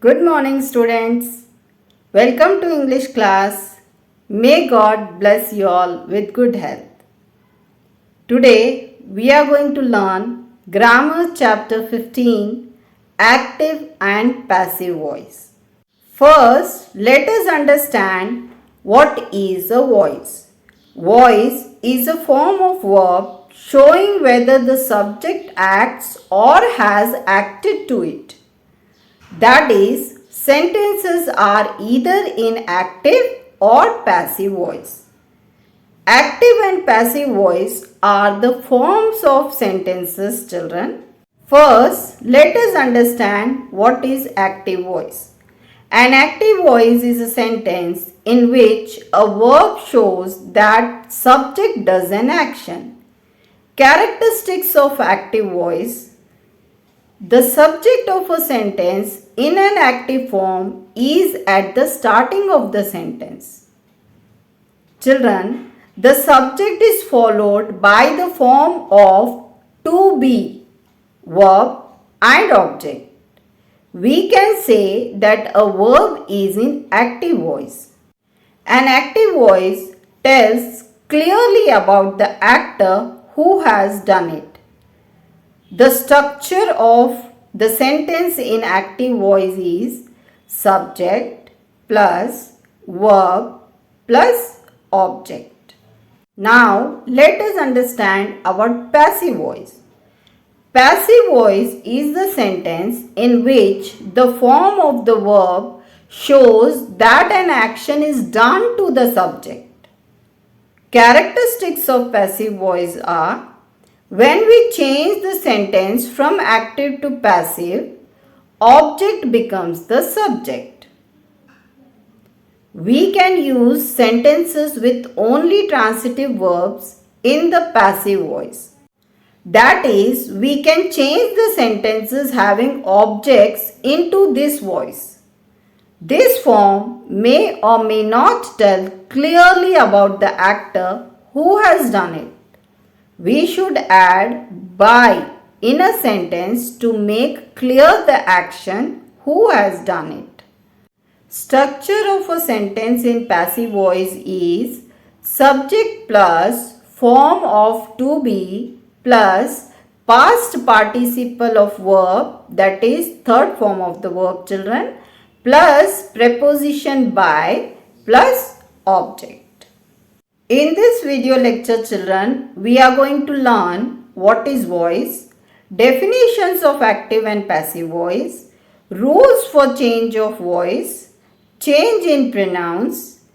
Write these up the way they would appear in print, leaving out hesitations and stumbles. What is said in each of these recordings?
Good morning, students. Welcome to English class. May God bless you all with good health. Today, we are going to learn Grammar Chapter 15, Active and Passive Voice. First, let us understand what is a voice. Voice is a form of verb showing whether the subject acts or has acted to it. That is, sentences are either in active or passive voice. Active and passive voice are the forms of sentences, children. First, let us understand what is active voice. An active voice is a sentence in which a verb shows that subject does an action. Characteristics of active voice. The subject of a sentence in an active form is at the starting of the sentence. Children, the subject is followed by the form of to be, verb and object. We can say that a verb is in active voice. An active voice tells clearly about the actor who has done it. The structure of the sentence in active voice is subject plus verb plus object. Now let us understand about passive voice. Passive voice is the sentence in which the form of the verb shows that an action is done to the subject. Characteristics of passive voice are: when we change the sentence from active to passive, object becomes the subject. We can use sentences with only transitive verbs in the passive voice. That is, we can change the sentences having objects into this voice. This form may or may not tell clearly about the actor who has done it. We should add by in a sentence to make clear the action who has done it. Structure of a sentence in passive voice is subject plus form of to be plus past participle of verb, that is third form of the verb, children, plus preposition by plus object. In this video lecture, children, we are going to learn what is voice, definitions of active and passive voice, rules for change of voice, change in pronouns,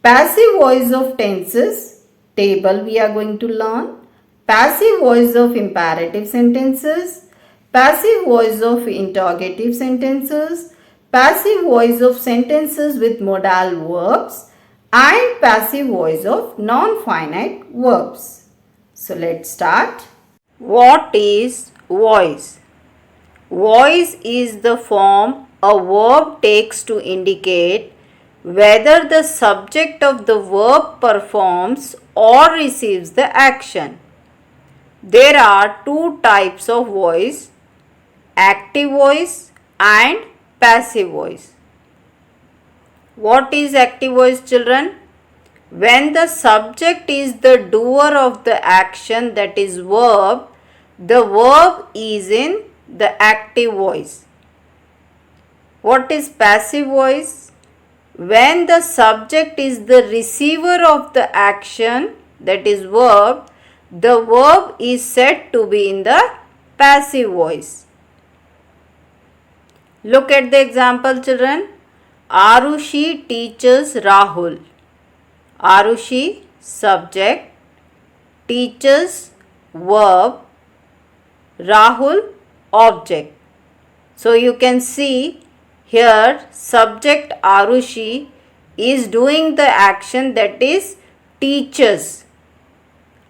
passive voice of tenses, table we are going to learn, passive voice of imperative sentences, passive voice of interrogative sentences, passive voice of sentences with modal verbs, and passive voice of non-finite verbs. So let's start. What is voice? Voice is the form a verb takes to indicate whether the subject of the verb performs or receives the action. There are two types of voice: active voice and passive voice. What is active voice, children? When the subject is the doer of the action, that is verb, the verb is in the active voice. What is passive voice? When the subject is the receiver of the action, that is verb, the verb is said to be in the passive voice. Look at the example, children. Arushi teaches Rahul. Arushi, subject, teaches, verb, Rahul, object. So you can see here subject Arushi is doing the action, that is teaches,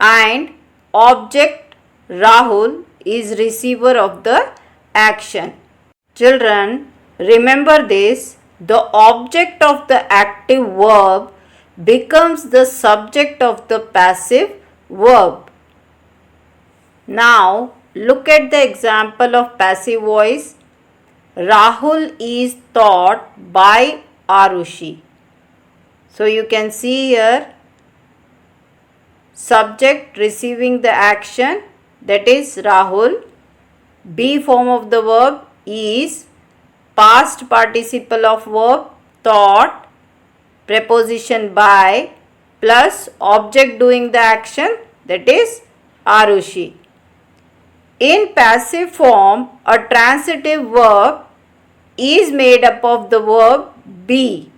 and object Rahul is receiver of the action. Children, remember this: the object of the active verb becomes the subject of the passive verb. Now look at the example of passive voice. Rahul is taught by Arushi. So you can see here subject receiving the action, that is Rahul. Be form of the verb is past participle of verb taught, preposition by plus object doing the action, that is Arushi. In passive form, a transitive verb is made up of the verb be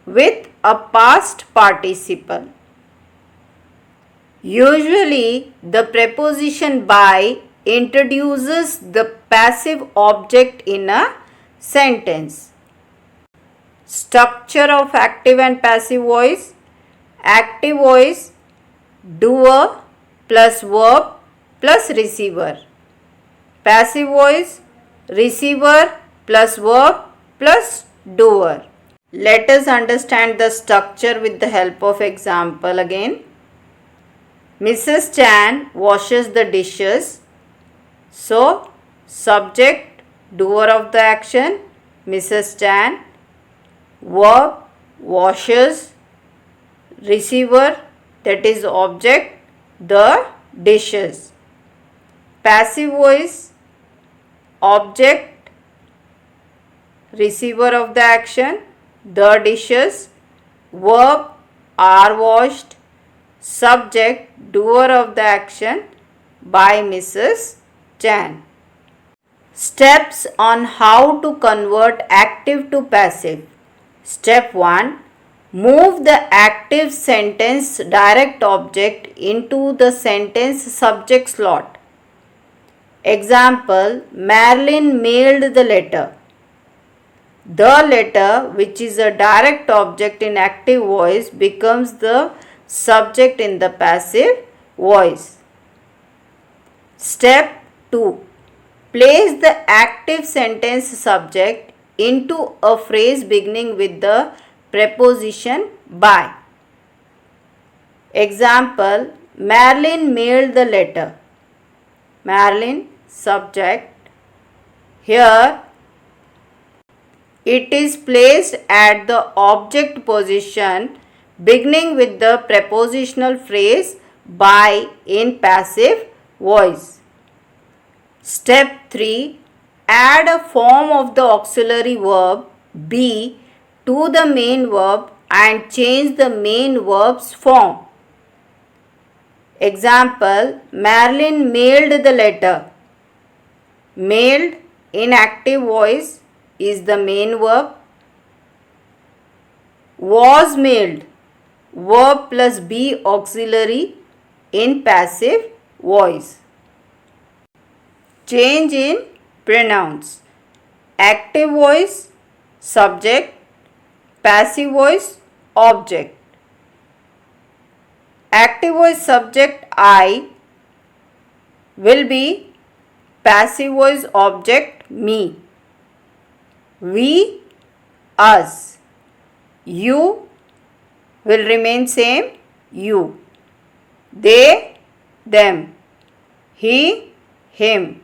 with a past participle. Usually, the preposition by introduces the passive object in a sentence. Structure of active and passive voice. Active voice, doer plus verb plus receiver. Passive voice, receiver plus verb plus doer. Let us understand the structure with the help of example again. Mrs. Chan washes the dishes. So, subject, doer of the action, Mrs. Chan. Verb, washes. Receiver, that is object, the dishes. Passive voice, object, receiver of the action, the dishes. Verb, are washed. Subject, doer of the action, by Mrs. Chan. Steps on how to convert active to passive. Step 1. Move the active sentence direct object into the sentence subject slot. Example, Marilyn mailed the letter. The letter, which is a direct object in active voice, becomes the subject in the passive voice. Step 2. Place the active sentence subject into a phrase beginning with the preposition by. Example, Marilyn mailed the letter. Marilyn, subject. Here, it is placed at the object position beginning with the prepositional phrase by in passive voice. Step 3. Add a form of the auxiliary verb be to the main verb and change the main verb's form. Example, Marilyn mailed the letter. Mailed in active voice is the main verb. Was mailed, verb plus be auxiliary in passive voice. Change in pronouns. Active voice, subject. Passive voice, object. Active voice subject I will be passive voice object me. We, us. You will remain same, you. They, them. He, him.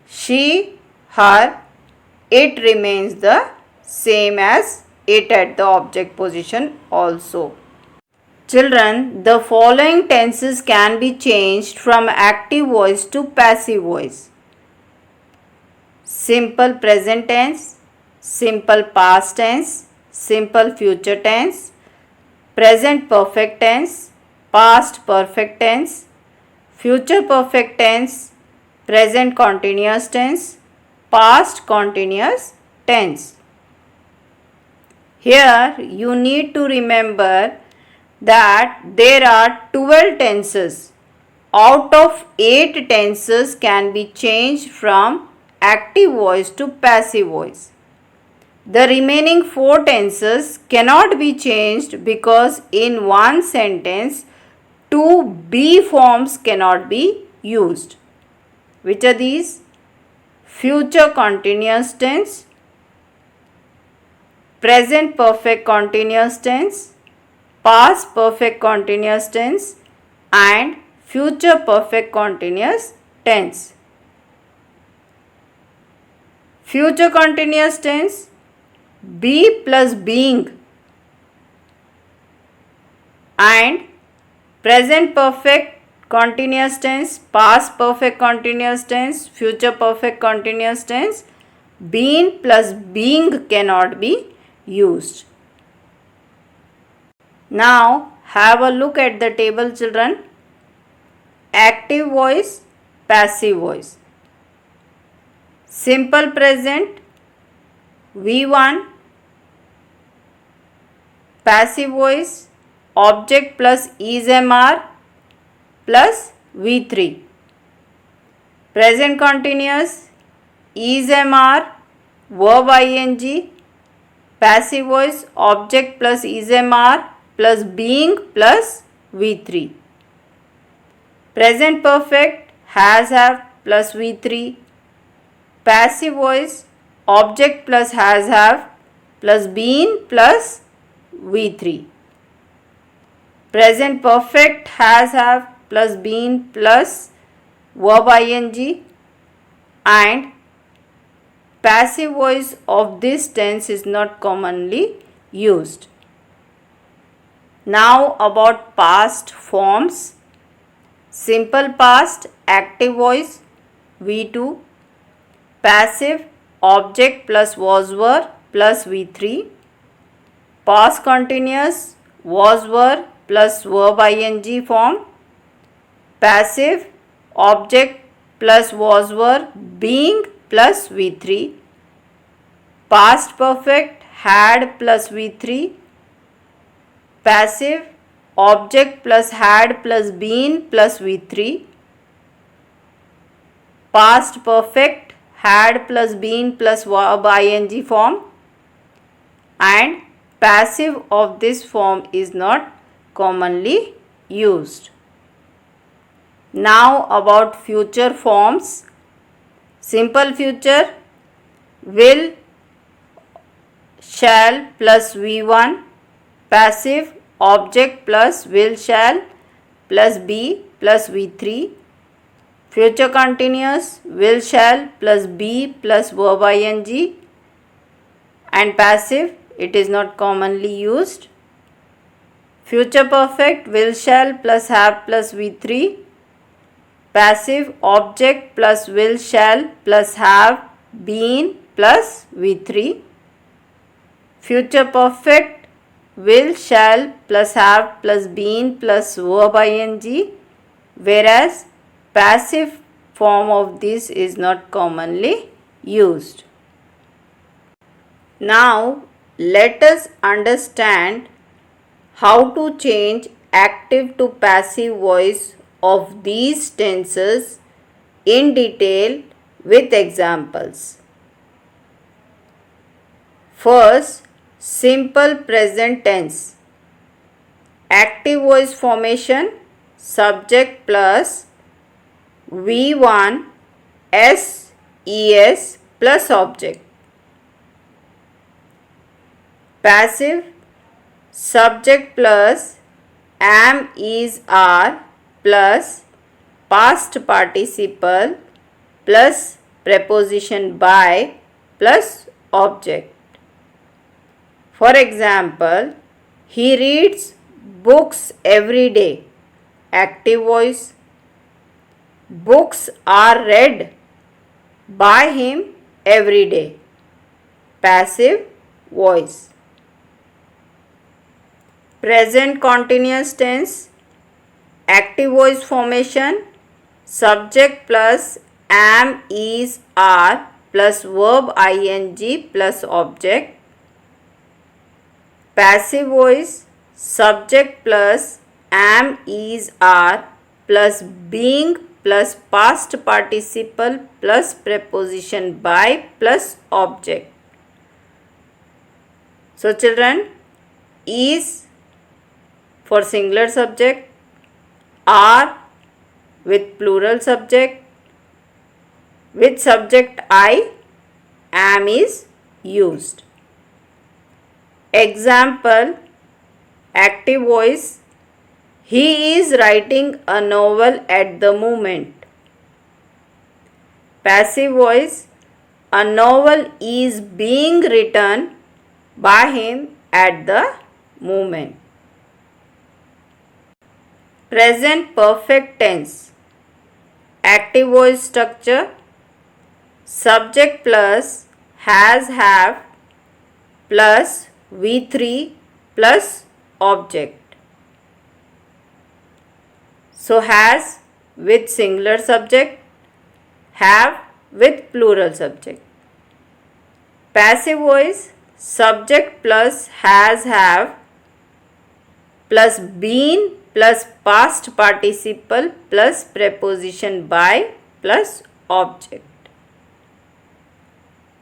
She, her. It remains the same as it at the object position also. Children, the following tenses can be changed from active voice to passive voice. Simple present tense, simple past tense, simple future tense, present perfect tense, past perfect tense, future perfect tense, present continuous tense, past continuous tense. Here you need to remember that there are 12 tenses. Out of 8 tenses can be changed from active voice to passive voice. The remaining 4 tenses cannot be changed because in one sentence 2 be forms cannot be used. Which are these? Future continuous tense, present perfect continuous tense, past perfect continuous tense and future perfect continuous tense. Future continuous tense, be plus being, and present perfect continuous tense, past perfect continuous tense, future perfect continuous tense, been plus being cannot be used. Now have a look at the table, children. Active voice, passive voice. Simple present V1, passive voice object plus is MR plus V3. Present continuous is MR verb ing, passive voice object plus is MR plus being plus V3. Present perfect has have plus V3. Passive voice object plus has have plus been plus V3. Present perfect has have plus been plus verb ing, and passive voice of this tense is not commonly used. Now about past forms. Simple past active voice V2, passive object plus was were plus V3, past continuous was were plus verb ing form, passive object plus was were being plus V3, past perfect had plus V3, passive object plus had plus been plus V3, past perfect had plus been plus verb ing form, and passive of this form is not commonly used. Now about future forms. Simple future will, shall plus V1, passive object plus will shall plus be plus V3, future continuous will shall plus be plus verb ing, and passive it is not commonly used. Future perfect will shall plus have plus V3, passive object plus will shall plus have been plus V3, future perfect will shall plus have plus been plus verb ing, whereas passive form of this is not commonly used. Now let us understand how to change active to passive voice of these tenses in detail with examples. First, simple present tense. Active voice formation, subject plus V1 SES plus object. Passive, subject plus am is are plus past participle plus preposition by plus object. For example, he reads books every day. Active voice. Books are read by him every day. Passive voice. Present continuous tense. Active voice formation, subject plus am is are plus verb ing plus object. Passive voice, subject plus am is are plus being plus past participle plus preposition by plus object. So children, is for singular subject, are with plural subject, with subject I, am is used. Example, active voice, he is writing a novel at the moment. Passive voice, A novel is being written by him at the moment. Present perfect tense. Active voice structure. Subject plus has, have plus V3 plus object. So has with singular subject, have with plural subject. Passive voice, subject plus has, have plus been plus past participle plus preposition by plus object.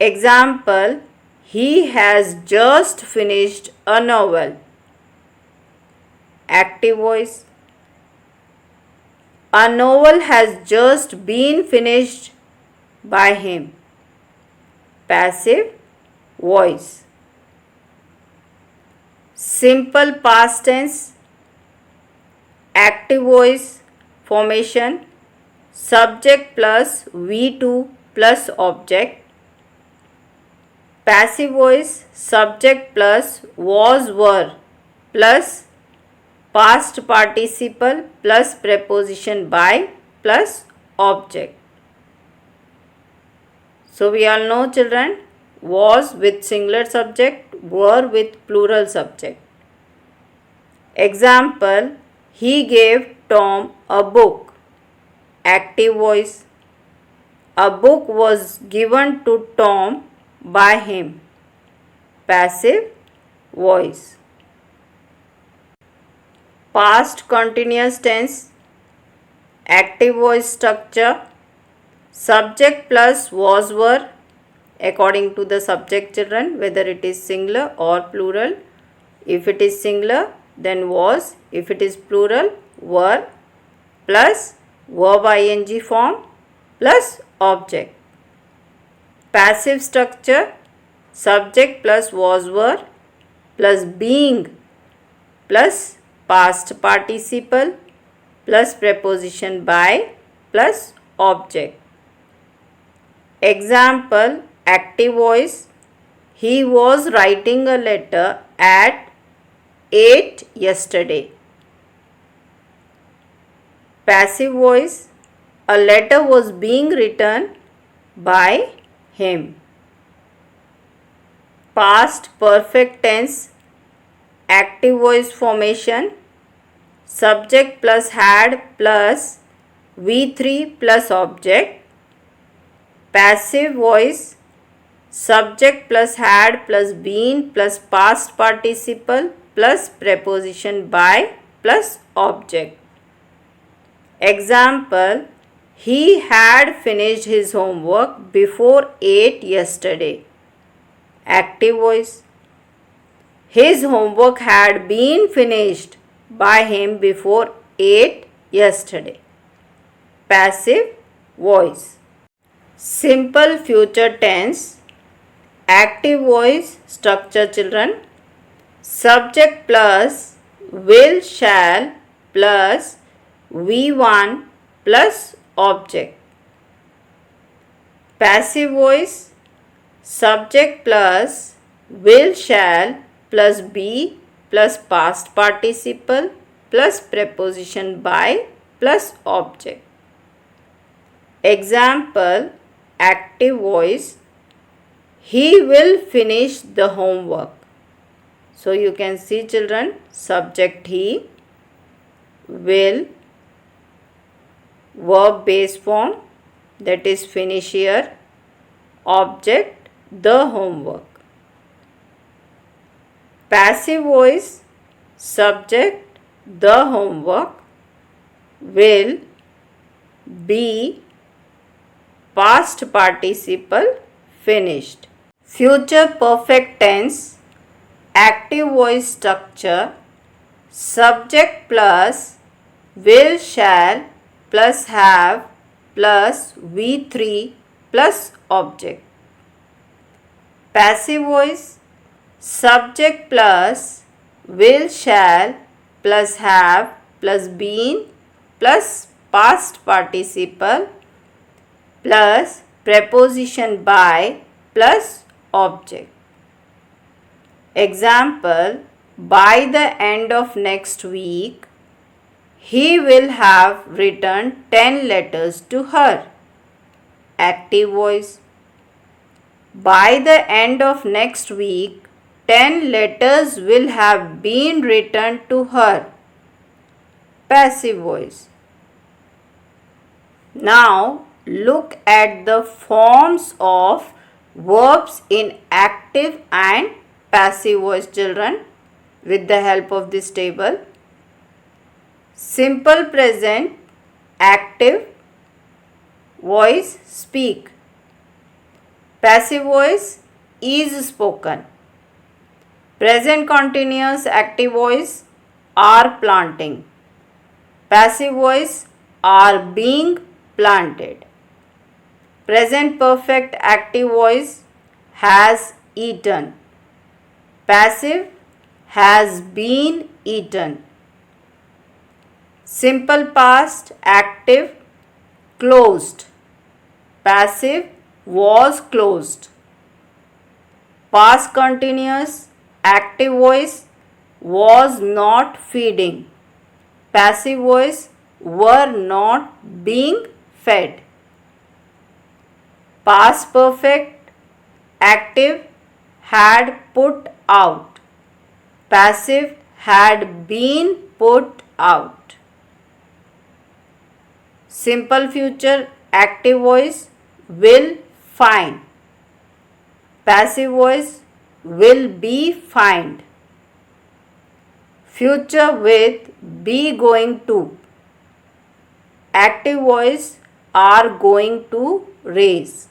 Example, he has just finished a novel. Active voice. A novel has just been finished by him. Passive voice. Simple past tense. Active voice formation. Subject plus V2 plus object. Passive voice, subject plus was, were plus past participle plus preposition by plus object. So we all know, children, was with singular subject, were with plural subject. Example, he gave Tom a book. Active voice. A book was given to Tom by him. Passive voice. Past continuous tense. Active voice structure. Subject plus was, were according to the subject, children, whether it is singular or plural. If it is singular, then was. If it is plural, were plus verb ing form plus object. Passive structure, subject plus was, were plus being plus past participle plus preposition by plus object. Example, active voice, he was writing a letter at 8 yesterday. Passive voice, a letter was being written by him. Past perfect tense. Active voice formation. Subject plus had plus V3 plus object. Passive voice. Subject plus had plus been plus past participle plus preposition by plus object. Example, he had finished his homework before 8 yesterday. Active voice. His homework had been finished by him before 8 yesterday. Passive voice. Simple future tense. Active voice structure, children. Subject plus will, shall plus V1 plus object. Passive voice, subject plus will, shall plus be plus past participle plus preposition by plus object. Example, active voice, he will finish the homework. So you can see, children, subject he, will, verb base form, that is finish here, object the homework. Passive voice, subject the homework, will, be, past participle, finished. Future perfect tense. Active voice structure. Subject plus will, shall plus have plus V3 plus object. Passive voice, subject plus will, shall plus have plus been plus past participle plus preposition by plus object. Example, by the end of next week, he will have written 10 letters to her. Active voice. By the end of next week, 10 letters will have been written to her. Passive voice. Now look at the forms of verbs in active and passive voice, children, with the help of this table. Simple present, active voice, speak. Passive voice, is spoken. Present continuous active voice, are planting. Passive voice, are being planted. Present perfect active voice, has eaten. Passive, has been eaten. Simple past active, closed. Passive, was closed. Past continuous active voice, was not feeding. Passive voice, were not being fed. Past perfect active, had put out. Passive, had been put out. Simple future active voice, will find. Passive voice, will be find. Future with be going to. Active voice, are going to raise.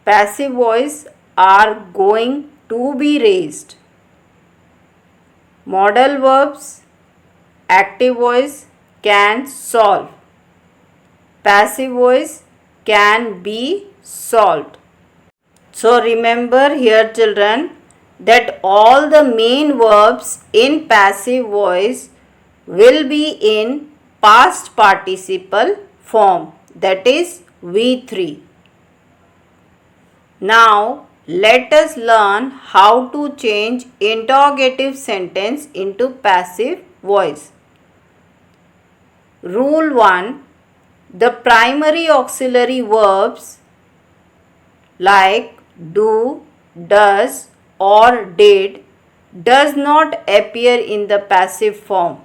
Passive voice, are going to be raised. Modal verbs, active voice, can solve. Passive voice, can be solved. So remember here, children, that all the main verbs in passive voice will be in past participle form, that is V3. Now let us learn how to change interrogative sentence into passive voice. Rule 1. The primary auxiliary verbs like do, does or did does not appear in the passive form.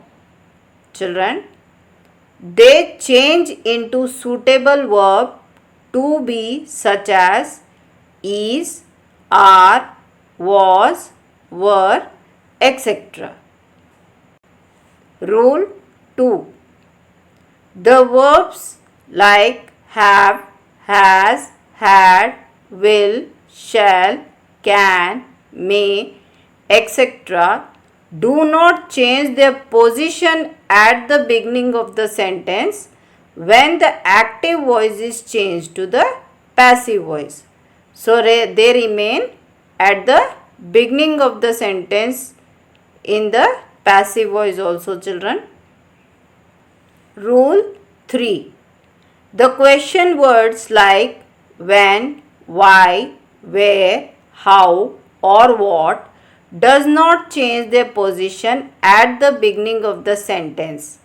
Children, they change into suitable verb to be such as is, are, was, were, etc. Rule 2. The verbs like have, has, had, will, shall, can, may, etc. do not change their position at the beginning of the sentence when the active voice is changed to the passive voice. So they remain at the beginning of the sentence in the passive voice also, children. Rule 3. The question words like when, why, where, how or what does not change their position at the beginning of the sentence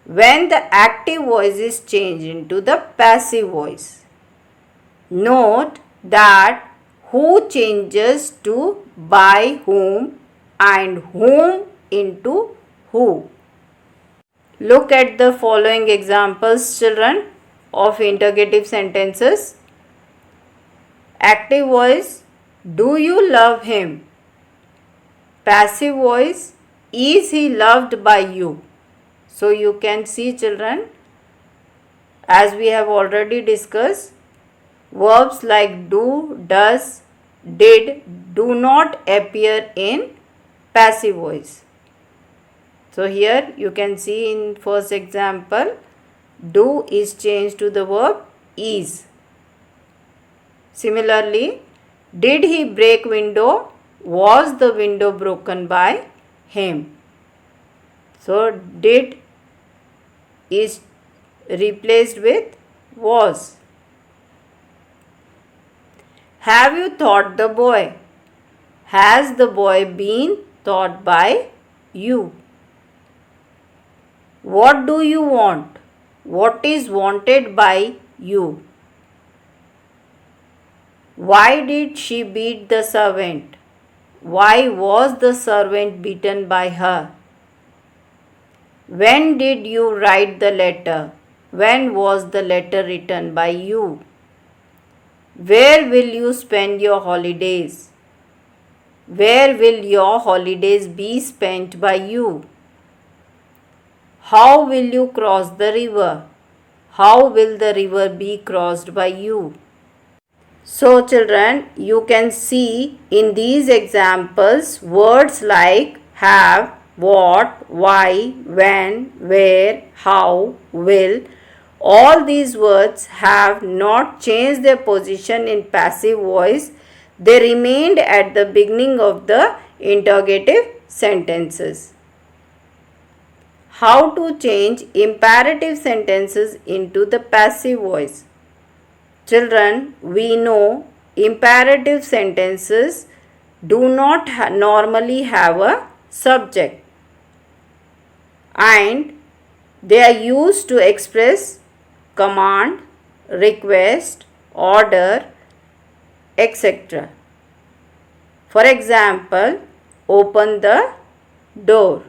when the active voice is changed into the passive voice. Note that who changes to by whom and whom into who. Look at the following examples, children, of interrogative sentences. Active voice, do you love him? Passive voice, is he loved by you? So you can see, children, as we have already discussed, verbs like do, does, did do not appear in passive voice. So here you can see in first example, do is changed to the verb is. Similarly, did he break window? Was the window broken by him? So did is replaced with was. Have you taught the boy? Has the boy been taught by you? What do you want? What is wanted by you? Why did she beat the servant? Why was the servant beaten by her? When did you write the letter? When was the letter written by you? Where will you spend your holidays? Where will your holidays be spent by you? How will you cross the river? How will the river be crossed by you? So children, you can see in these examples words like have, what, why, when, where, how, will. All these words have not changed their position in passive voice. They remained at the beginning of the interrogative sentences. How to change imperative sentences into the passive voice? Children, we know imperative sentences do not normally have a subject, and they are used to express command, request, order, etc. For example, open the door.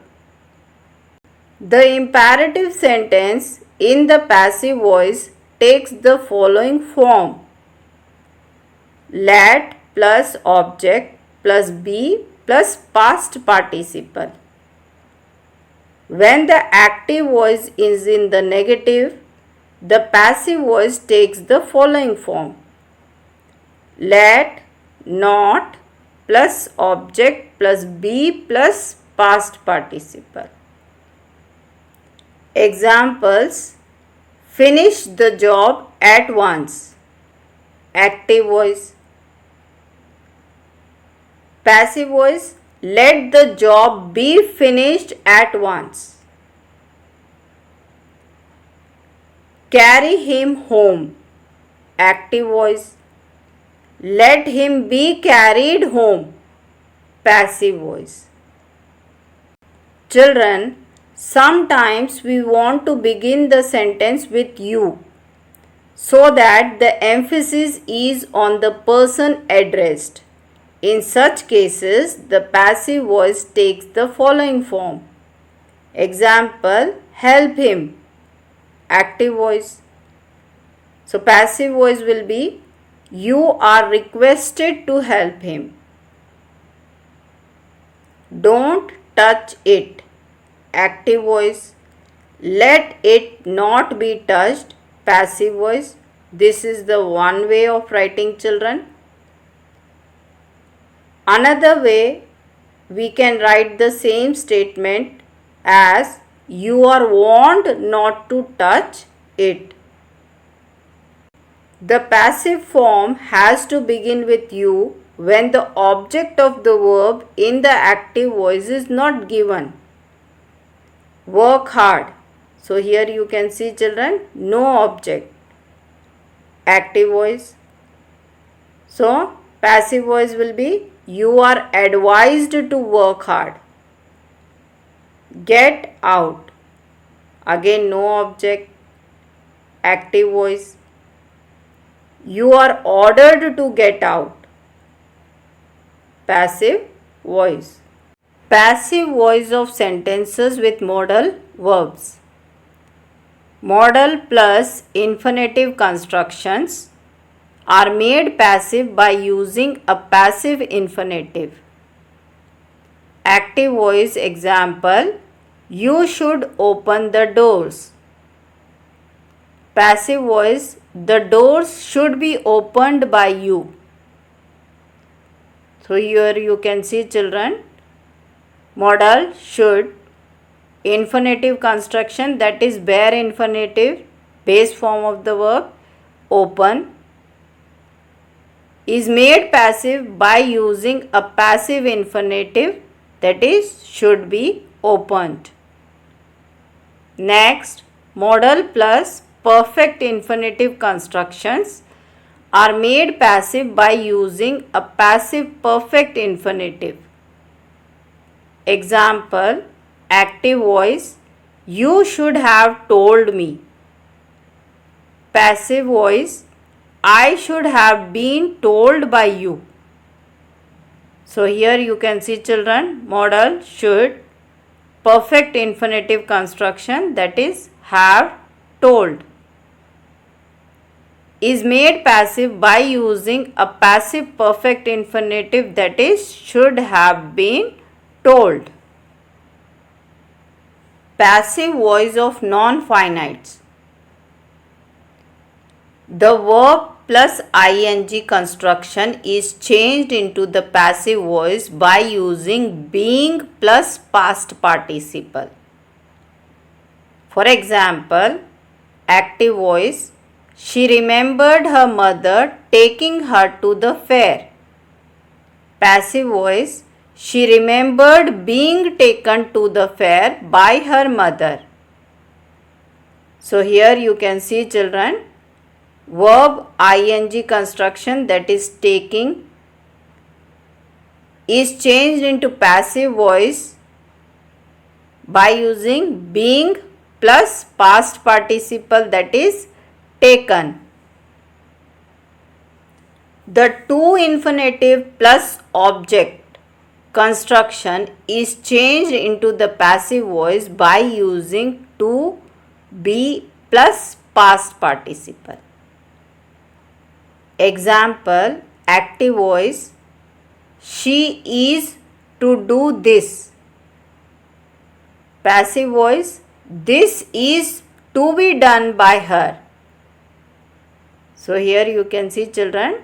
The imperative sentence in the passive voice takes the following form: let plus object plus be plus past participle. When the active voice is in the negative, the passive voice takes the following form: let, not, plus object plus be plus past participle. Examples: finish the job at once. Active voice. Passive voice: let the job be finished at once. Carry him home. Active voice: let him be carried home. Passive voice. Children, sometimes we want to begin the sentence with you so that the emphasis is on the person addressed. In such cases, the passive voice takes the following form. Example: help him. Active voice. So passive voice will be you are requested to help him. Don't touch it. Active voice. Let it not be touched. Passive voice. This is the one way of writing, children. Another way we can write the same statement as you are warned not to touch it. The passive form has to begin with you when the object of the verb in the active voice is not given. Work hard. So here you can see, children, no object. Active voice. So passive voice will be you are advised to work hard. Get out. Again no object. Active voice. You are ordered to get out. Passive voice. Passive voice of sentences with modal verbs. Modal plus infinitive constructions are made passive by using a passive infinitive. Active voice example: you should open the doors. Passive voice: the doors should be opened by you. So here you can see, children, modal should, infinitive construction, that is bare infinitive, base form of the verb, open, is made passive by using a passive infinitive, that is should be opened. Next, modal plus perfect infinitive constructions are made passive by using a passive perfect infinitive. Example, active voice, you should have told me. Passive voice, I should have been told by you. So here you can see children, modal should, perfect infinitive construction, that is have told, is made passive by using a passive perfect infinitive, that is should have been told. Passive voice of non-finites. The verb plus ing construction is changed into the passive voice by using being plus past participle. For example, active voice, she remembered her mother taking her to the fair. Passive voice, she remembered being taken to the fair by her mother. So here you can see children, verb ing construction, that is taking, is changed into passive voice by using being plus past participle, that is taken. The to infinitive plus object construction is changed into the passive voice by using to be plus past participle. Example, active voice, she is to do this. Passive voice, this is to be done by her. So here you can see children,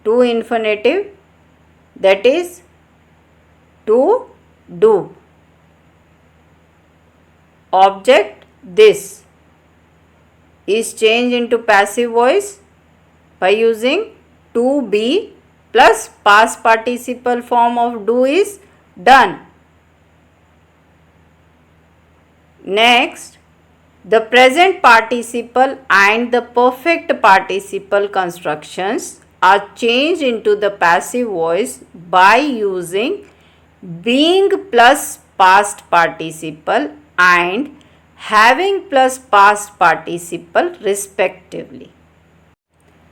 to infinitive, that is to do. Object this is changed into passive voice by using to be plus past participle form of do is done. Next, the present participle and the perfect participle constructions are changed into the passive voice by using being plus past participle and having plus past participle respectively.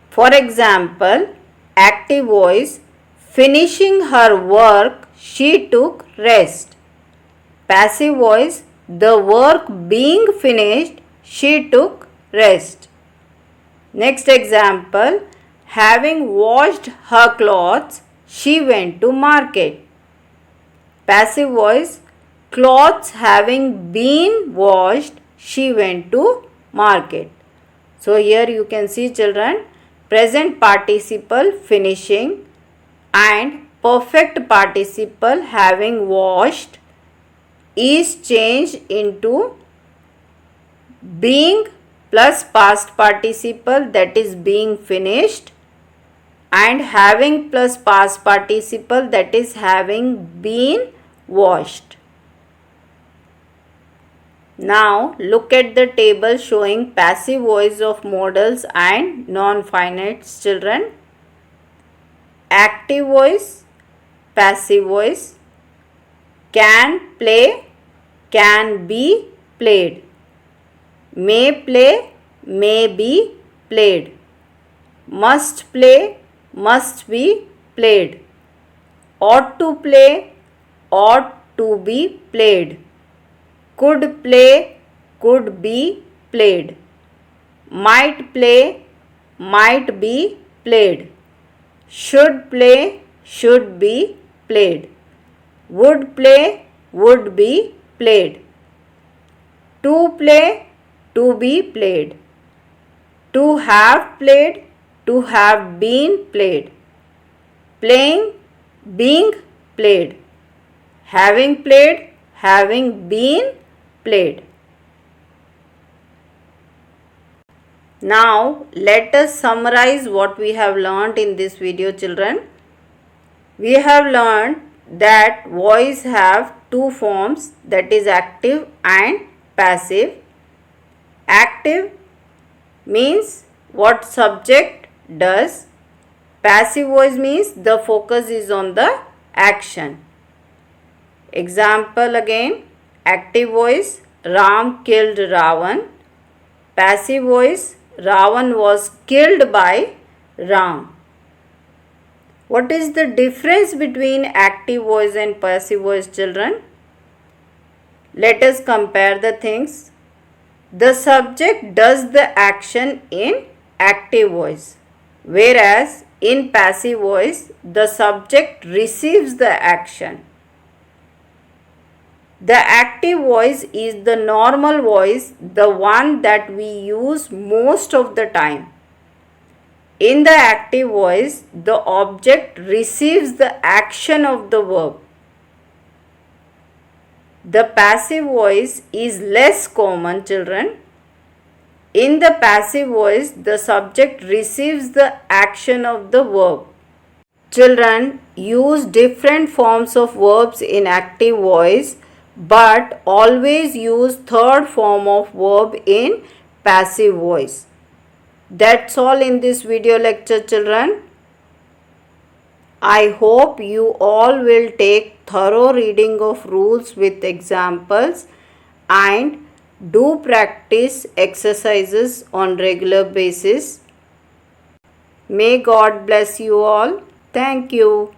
For example, active voice, finishing her work, she took rest. Passive voice, the work being finished, she took rest. Next example, having washed her clothes, she went to market. Passive voice, clothes having been washed, she went to market. So here you can see children, present participle finishing and perfect participle having washed is changed into being plus past participle, that is being finished, and having plus past participle, that is having been washed. Now look at the table showing passive voice of modals and non-finites children. Active voice, passive voice, can play, can be played, may play, may be played, must play, must be played, ought to play, ought to be played, could play, could be played, might play, might be played, should play, should be played, would play, would be played, to play, to be played, to have played, to have been played, playing, being played, having played, having been played. Now let us summarize what we have learnt in this video children. We have learned that voice have two forms, that is active and passive. Active means what subject does. Passive voice means the focus is on the action. Example again, active voice, Ram killed Ravan. Passive voice, Ravan was killed by Ram. What is the difference between active voice and passive voice, children? Let us compare the things. The subject does the action in active voice, whereas in passive voice, the subject receives the action. The active voice is the normal voice, the one that we use most of the time. In the active voice, the object receives the action of the verb. The passive voice is less common, children. In the passive voice, the subject receives the action of the verb. Children use different forms of verbs in active voice, but always use third form of verb in passive voice. That's all in this video lecture, children. I hope you all will take thorough reading of rules with examples and do practice exercises on regular basis. May God bless you all. Thank you.